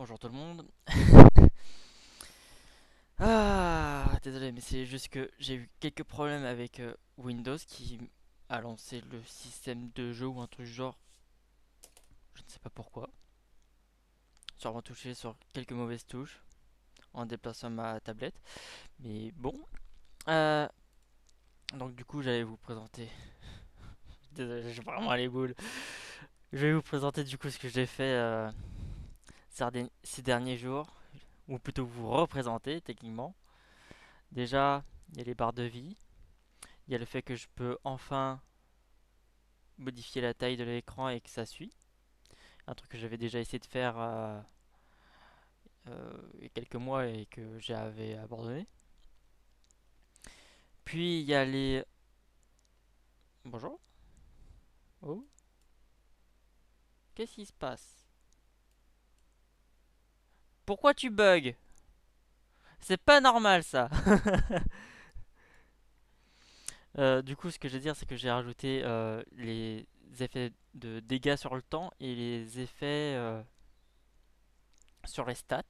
Bonjour tout le monde. Désolé, mais c'est juste que j'ai eu quelques problèmes avec Windows qui a lancé le système de jeu ou un truc du genre. Je ne sais pas pourquoi. Sûrement touché sur quelques mauvaises touches en déplaçant ma tablette. Mais bon. Euh, donc du coup, j'allais vous présenter. Désolé, j'ai vraiment les boules. Je vais vous présenter du coup ce que j'ai fait ces derniers jours. Ou plutôt vous représenter techniquement. Déjà, il y a les barres de vie. Il y a le fait que je peux enfin modifier la taille de l'écran et que ça suit. Un truc que j'avais déjà essayé de faire il y a quelques mois et que j'avais abandonné. Puis il y a les... Bonjour. Oh, qu'est-ce qui se passe? Pourquoi tu bugs? C'est pas normal ça. Du coup, ce que je veux dire, c'est que j'ai rajouté les effets de dégâts sur le temps et les effets sur les stats.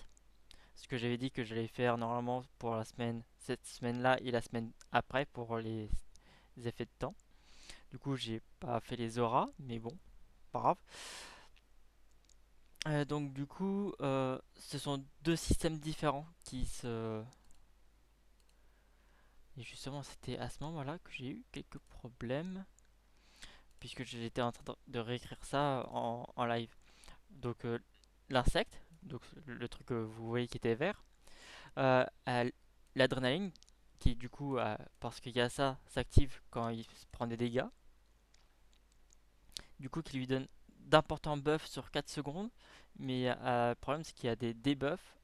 Ce que j'avais dit que j'allais faire normalement pour la semaine, cette semaine-là et la semaine après pour les effets de temps. Du coup, j'ai pas fait les auras, mais bon, pas grave. Donc du coup, ce sont deux systèmes différents qui se... Et justement, c'était à ce moment-là que j'ai eu quelques problèmes, puisque j'étais en train de réécrire ça en live. Donc l'insecte, donc le truc que vous voyez qui était vert, a l'adrénaline, qui du coup, parce qu'il y a ça, s'active quand il se prend des dégâts. Du coup, qui lui donne d'importants buffs sur 4 secondes. Mais le problème, c'est qu'il y a des debuffs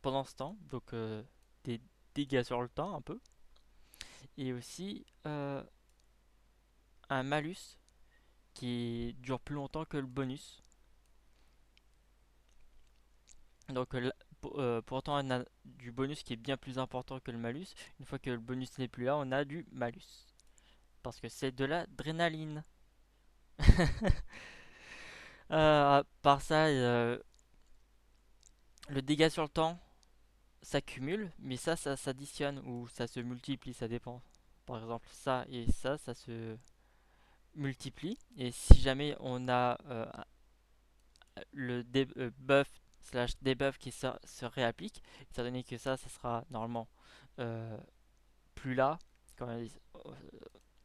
pendant ce temps, donc des dégâts sur le temps un peu, et aussi un malus qui dure plus longtemps que le bonus. Donc pourtant, on a du bonus qui est bien plus important que le malus. Une fois que le bonus n'est plus là, on a du malus. Parce que c'est de l'adrénaline. À part ça, le dégât sur le temps, s'accumule, mais ça s'additionne ou ça se multiplie, ça dépend. Par exemple, ça et ça se multiplie. Et si jamais on a le buff slash debuff qui se réapplique, étant donné que ça sera normalement euh, plus là, quand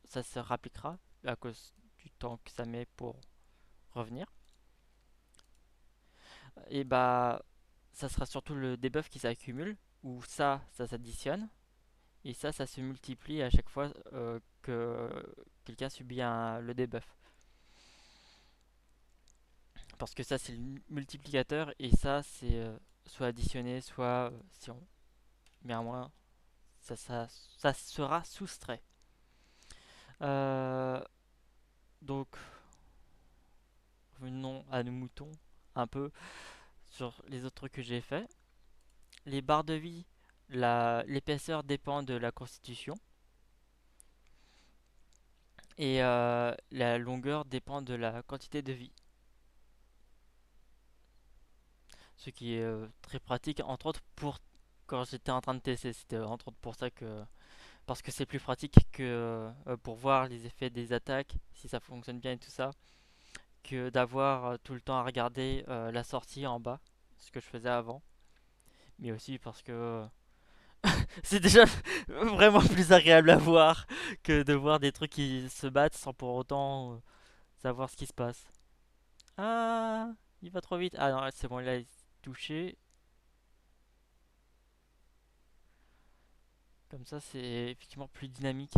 ça se réappliquera à cause du temps que ça met pour revenir. Et bah, ça sera surtout le debuff qui s'accumule, ou ça s'additionne. Et ça se multiplie à chaque fois que quelqu'un subit le debuff. Parce que ça, c'est le multiplicateur et ça, c'est soit additionné, soit si on met un moins, ça sera soustrait. Euh, donc, revenons à nos moutons un peu sur les autres trucs que j'ai fait. Les barres de vie, l'épaisseur dépend de la constitution et la longueur dépend de la quantité de vie. Ce qui est très pratique, entre autres pour quand j'étais en train de tester. C'était entre autres pour ça que. Parce que c'est plus pratique que pour voir les effets des attaques, si ça fonctionne bien et tout ça, que d'avoir tout le temps à regarder la sortie en bas, ce que je faisais avant. Mais aussi parce que c'est déjà vraiment plus agréable à voir que de voir des trucs qui se battent sans pour autant savoir ce qui se passe. Ah, il va trop vite. Ah non, c'est bon, il a touché. Comme ça, c'est effectivement plus dynamique.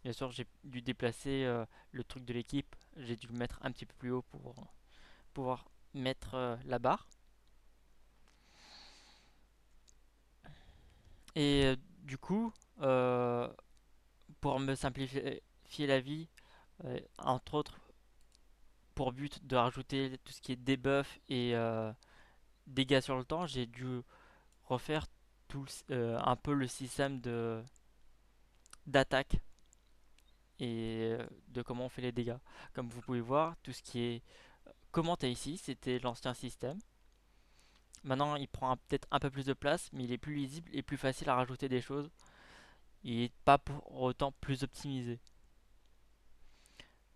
Bien sûr, j'ai dû déplacer le truc de l'équipe. J'ai dû le mettre un petit peu plus haut pour pouvoir mettre la barre. Et du coup, euh, pour me simplifier la vie, entre autres, pour but de rajouter tout ce qui est debuff et dégâts sur le temps, j'ai dû refaire un peu le système d'attaque et de comment on fait les dégâts. Comme vous pouvez voir, tout ce qui est commenté ici, c'était l'ancien système. Maintenant, il prend peut-être un peu plus de place, mais il est plus lisible et plus facile à rajouter des choses. Il n'est pas pour autant plus optimisé.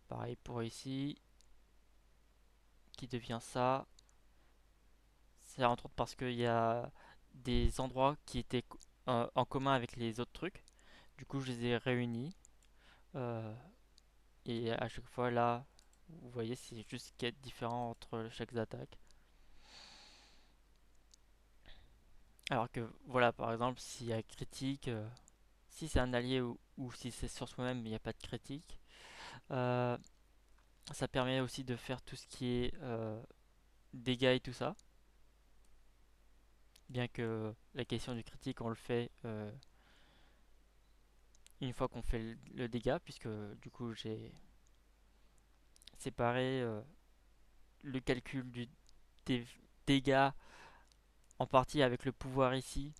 Pareil pour ici, qui devient ça. C'est entre autres parce qu'il y a des endroits qui étaient en commun avec les autres trucs. Du coup, je les ai réunis. Euh, et à chaque fois, là, vous voyez, c'est juste ce qui est différent entre chaque attaque. Alors que, voilà, par exemple, s'il y a critique, si c'est un allié ou si c'est sur soi-même, il n'y a pas de critique. Euh, Ça permet aussi de faire tout ce qui est dégâts et tout ça. Bien que la question du critique, on le fait une fois qu'on fait le dégât, puisque du coup j'ai séparé le calcul des dégâts en partie avec le pouvoir ici,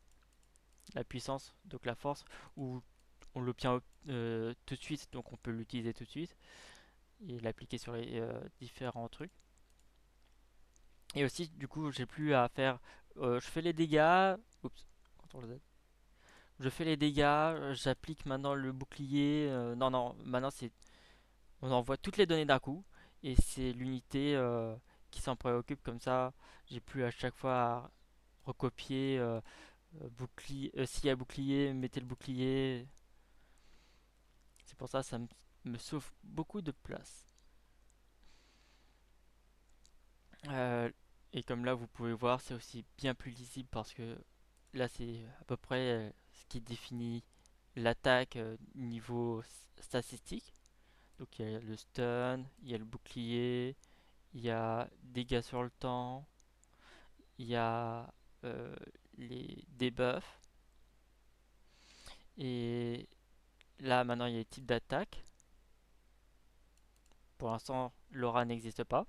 la puissance, donc la force, où on l'obtient tout de suite, donc on peut l'utiliser tout de suite et l'appliquer sur les différents trucs. Et aussi, du coup, j'ai plus à faire. Je fais les dégâts. Oups, CTRL Z. Je fais les dégâts, j'applique maintenant le bouclier. Non, non, maintenant c'est. On envoie toutes les données d'un coup. Et c'est l'unité qui s'en préoccupe. Comme ça, j'ai plus à chaque fois à recopier bouclier. S'il y a bouclier, mettez le bouclier. C'est pour ça ça me sauve beaucoup de place. Euh, et comme là, vous pouvez voir, c'est aussi bien plus lisible parce que là, c'est à peu près ce qui définit l'attaque niveau statistique. Donc il y a le stun, il y a le bouclier, il y a dégâts sur le temps, il y a euh, les debuffs. Et là maintenant il y a les types d'attaques. Pour l'instant l'aura n'existe pas.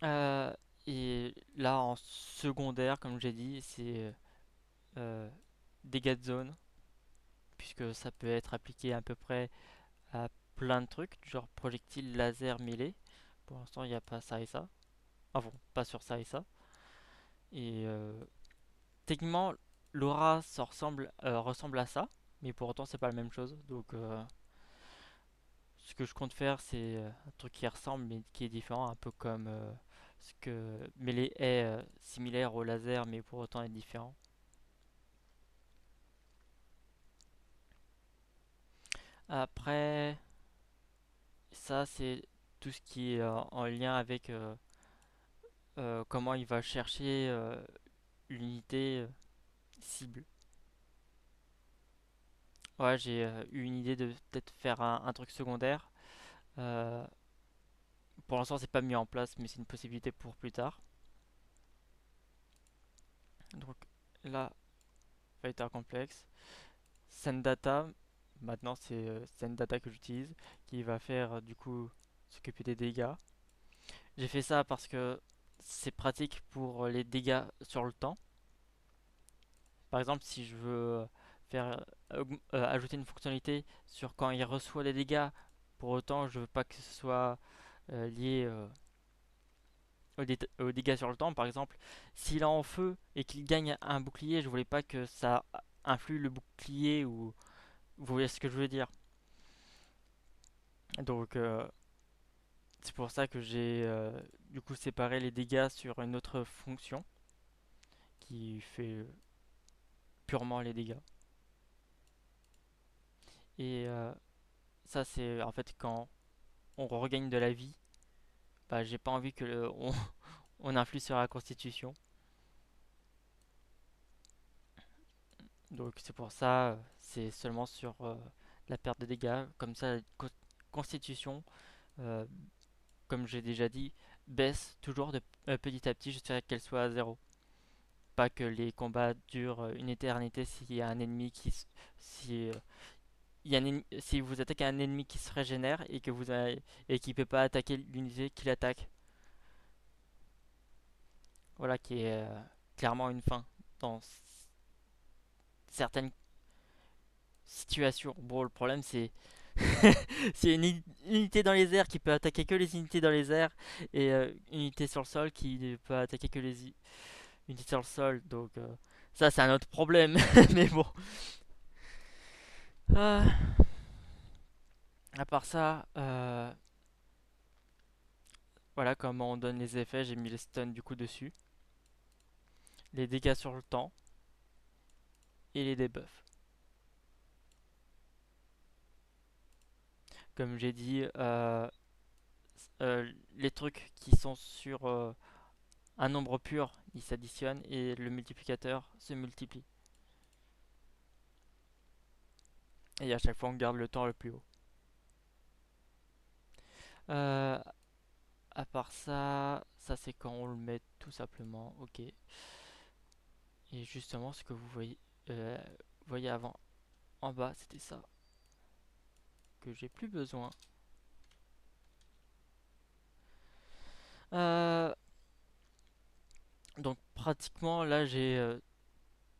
Euh, et là en secondaire, comme j'ai dit, c'est euh, dégâts de zone, puisque ça peut être appliqué à peu près à plein de trucs, du genre projectile, laser, mêlée. Pour l'instant il n'y a pas ça et ça. Enfin, pas sur ça et ça. Et techniquement, l'aura ressemble à ça, mais pour autant, c'est pas la même chose. Donc, ce que je compte faire, c'est un truc qui ressemble, mais qui est différent, un peu comme ce que Melee est similaire au laser, mais pour autant est différent. Après, ça, c'est tout ce qui est en lien avec comment il va chercher l'unité cible. Ouais, j'ai eu une idée de peut-être faire un truc secondaire. Euh, pour l'instant, c'est pas mis en place, mais c'est une possibilité pour plus tard. Donc là, Fighter Complex. Sendata, maintenant c'est Sendata que j'utilise, qui va faire du coup s'occuper des dégâts. J'ai fait ça parce que c'est pratique pour les dégâts sur le temps. Par exemple, si je veux faire ajouter une fonctionnalité sur quand il reçoit des dégâts, pour autant je veux pas que ce soit lié aux dégâts sur le temps. Par exemple, s'il est en feu et qu'il gagne un bouclier, je voulais pas que ça influe le bouclier ou vous voyez ce que je veux dire. Donc c'est pour ça que j'ai du coup séparé les dégâts sur une autre fonction qui fait purement les dégâts. Et ça c'est en fait quand on regagne de la vie, bah, j'ai pas envie que on influe sur la constitution. Donc c'est pour ça, c'est seulement sur la perte de dégâts. Comme ça, la constitution, euh, comme j'ai déjà dit, baisse toujours de petit à petit jusqu'à qu'elle soit à zéro. Pas que les combats durent une éternité s'il y a un ennemi si, il y a si vous attaquez un ennemi qui se régénère et que et qui peut pas attaquer l'unité qui l'attaque. Voilà qui est clairement une fin dans certaines situations. Bon, le problème c'est C'est une unité dans les airs qui peut attaquer que les unités dans les airs et une unité sur le sol qui ne peut attaquer que les unités sur le sol. Donc ça c'est un autre problème. Mais bon. Euh, à part ça, voilà comment on donne les effets. J'ai mis les stuns du coup dessus. Les dégâts sur le temps et les debuffs. Comme j'ai dit, les trucs qui sont sur un nombre pur, ils s'additionnent et le multiplicateur se multiplie. Et à chaque fois, on garde le temps le plus haut. Euh, à part ça, ça c'est quand on le met tout simplement. Ok. Et justement, ce que voyez avant en bas, c'était ça que j'ai plus besoin. Euh, donc pratiquement là, j'ai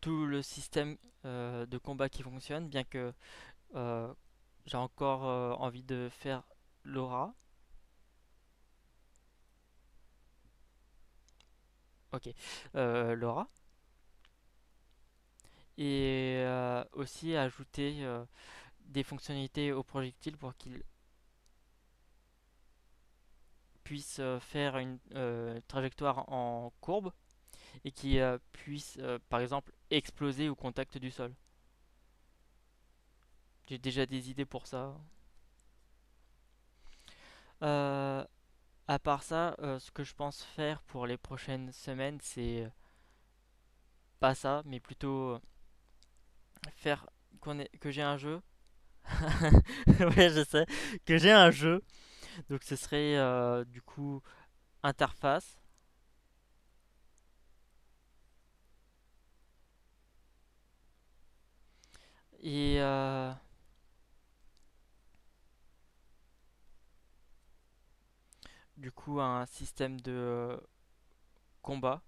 tout le système de combat qui fonctionne, bien que euh, j'ai encore envie de faire l'aura. Ok, l'aura. Et aussi ajouter des fonctionnalités au projectile pour qu'il puisse faire une trajectoire en courbe et qui puisse par exemple exploser au contact du sol. J'ai déjà des idées pour ça. Euh, à part ça, ce que je pense faire pour les prochaines semaines, c'est pas ça, mais plutôt faire que j'ai un jeu. Ouais, je sais, que j'ai un jeu. Donc ce serait du coup interface. Et du coup un système de combat,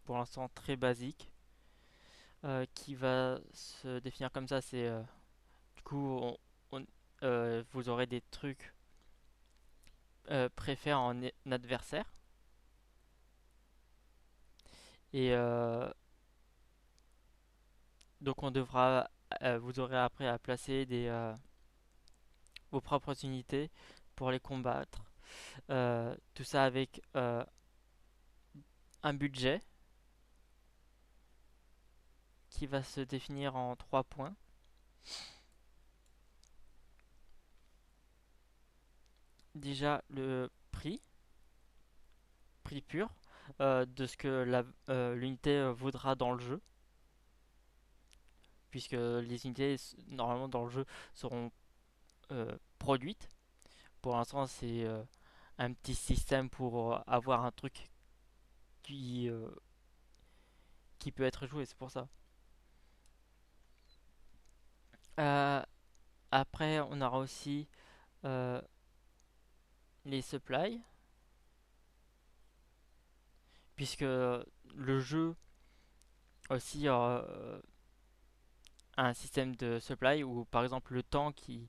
pour l'instant très basique, qui va se définir comme ça. C'est du coup vous aurez des trucs préfets en adversaire. Et donc vous aurez après à placer vos propres unités pour les combattre. Tout ça avec un budget qui va se définir en 3 points. Déjà le prix pur de ce que l'unité vaudra dans le jeu, puisque les unités normalement dans le jeu seront produites. Pour l'instant, c'est un petit système pour avoir un truc qui, euh, qui peut être joué, c'est pour ça. Euh, après, on aura aussi euh, les supplies, puisque le jeu aussi a un système de supply où, par exemple, le tank il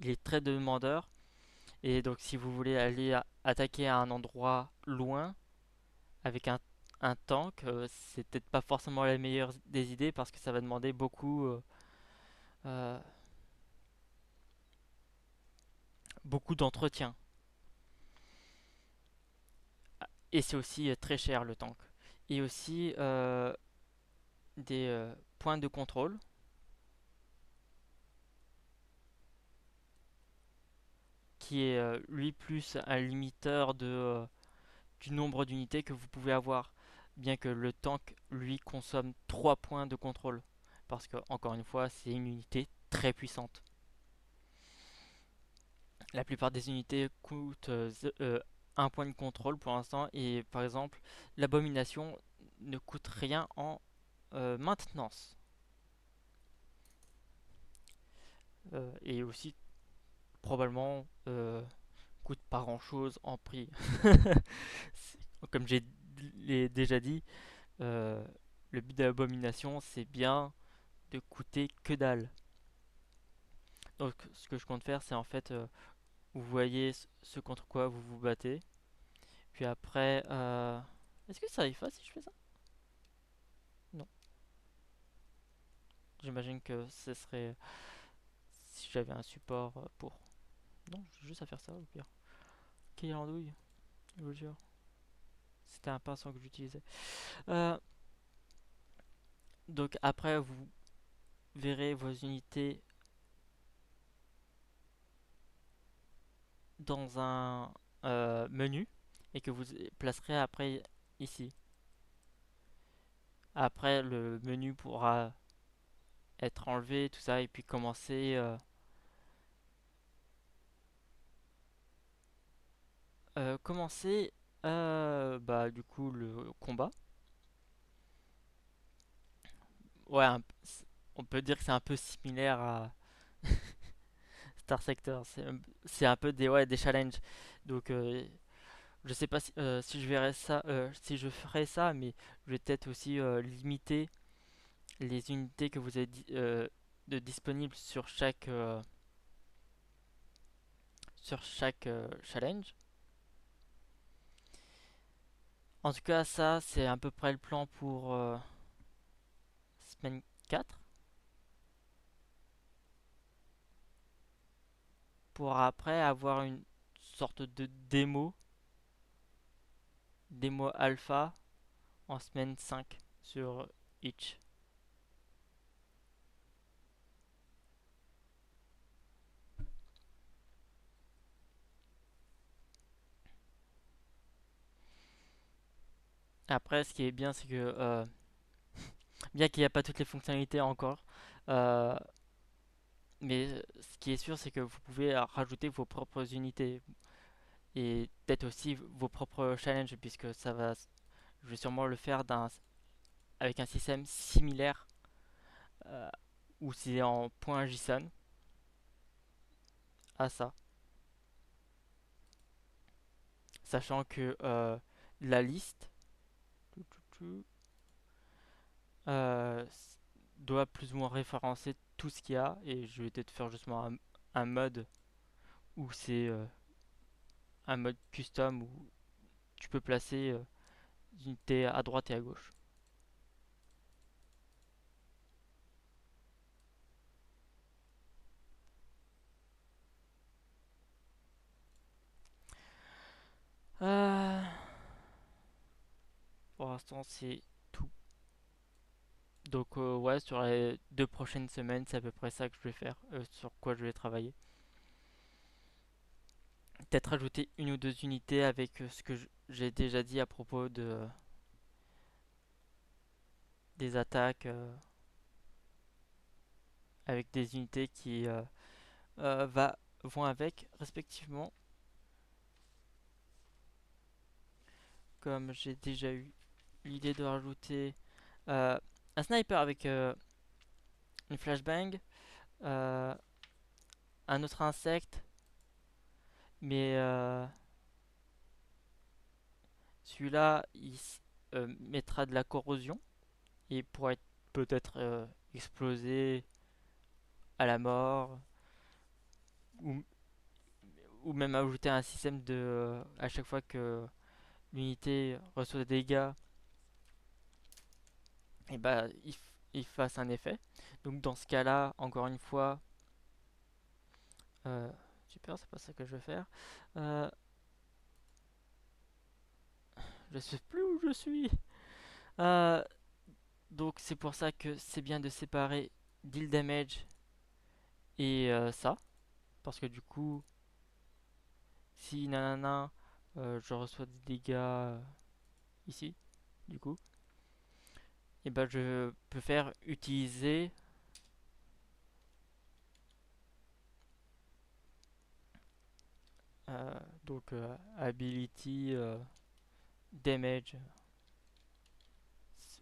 est très demandeur. Et donc, si vous voulez aller attaquer à un endroit loin avec un tank, c'est peut-être pas forcément la meilleure des idées parce que ça va demander euh, beaucoup d'entretien. Et c'est aussi très cher le tank. Et aussi des points de contrôle qui est lui plus un limiteur du nombre d'unités que vous pouvez avoir. Bien que le tank lui consomme 3 points de contrôle. Parce que, encore une fois, c'est une unité très puissante. La plupart des unités coûtent 1 point de contrôle pour l'instant. Et par exemple, l'abomination ne coûte rien en maintenance. Et aussi, probablement, coûte pas grand chose en prix. Comme déjà dit, euh, le but de l'abomination, c'est bien de coûter que dalle. Donc ce que je compte faire, c'est en fait, vous voyez ce contre quoi vous vous battez. Puis après, est-ce que ça arrive pas si je fais ça? Non. J'imagine que ce serait si j'avais un support pour. Non, j'ai juste à faire ça au pire. Quelle andouille, je vous jure. C'était un pinceau que j'utilisais. Euh, donc après, vous verrez vos unités dans un menu et que vous placerez après ici. Après, le menu pourra être enlevé, tout ça, et puis commencer bah, du coup le combat. Ouais, on peut dire que c'est un peu similaire à Star Sector. C'est un peu des, ouais, des challenges. Donc, je sais pas si je verrai ça, si je ferai ça, mais je vais peut-être aussi limiter les unités que vous avez de disponibles sur chaque challenge. En tout cas, ça, c'est à peu près le plan pour semaine 4. Pour après avoir une sorte de démo alpha en semaine 5 sur Itch. Après, ce qui est bien, c'est que bien qu'il n'y a pas toutes les fonctionnalités encore, euh, mais ce qui est sûr, c'est que vous pouvez rajouter vos propres unités et peut-être aussi vos propres challenges, puisque je vais sûrement le faire avec un système similaire euh, où c'est en point JSON à ça, sachant que la liste euh, doit plus ou moins référencer tout ce qu'il y a, et je vais peut-être faire justement un mode où c'est un mode custom où tu peux placer des unités à droite et à gauche. Euh, pour l'instant, c'est tout. Donc, ouais, sur les 2 prochaines semaines, c'est à peu près ça que je vais faire, sur quoi je vais travailler. Peut-être ajouter une ou deux unités avec ce que j'ai déjà dit à propos des attaques avec des unités qui vont avec respectivement, comme j'ai déjà eu l'idée de rajouter un sniper avec une flashbang, euh, un autre insecte, mais celui-là il mettra de la corrosion et pourra être peut-être explosé à la mort, ou, ou même ajouter un système de à chaque fois que l'unité reçoit des dégâts, et bah il fasse un effet. Donc dans ce cas-là, encore une fois, euh, super, c'est pas ça que je veux faire. Euh, je sais plus où je suis. Euh, donc c'est pour ça que c'est bien de séparer deal damage et ça, parce que du coup, si nanana, je reçois des dégâts ici, du coup, et ben je peux faire utiliser euh, ability damage.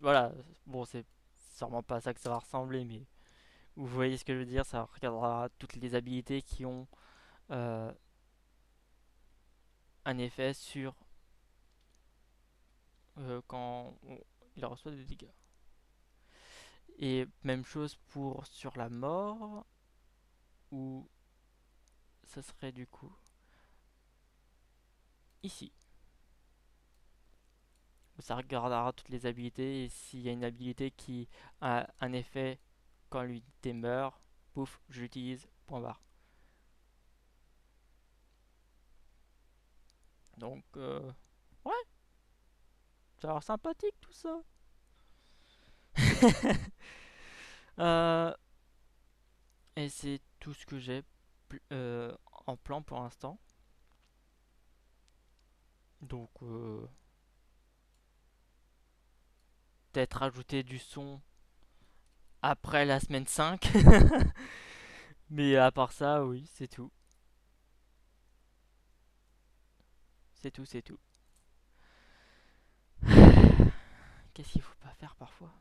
Voilà, bon c'est sûrement pas à ça que ça va ressembler, mais vous voyez ce que je veux dire, ça regardera toutes les habilités qui ont euh, un effet sur quand il reçoit des dégâts. Et même chose pour sur la mort, où ça serait du coup ici. Où ça regardera toutes les habilités et s'il y a une habilité qui a un effet quand l'unité meurt, pouf, je l'utilise, point barre. Donc, ouais, ça a l'air sympathique tout ça. Euh, et c'est tout ce que j'ai en plan pour l'instant. Donc, peut-être rajouter du son après la semaine 5. Mais à part ça, oui, c'est tout. C'est tout, c'est tout. Qu'est-ce qu'il faut pas faire parfois?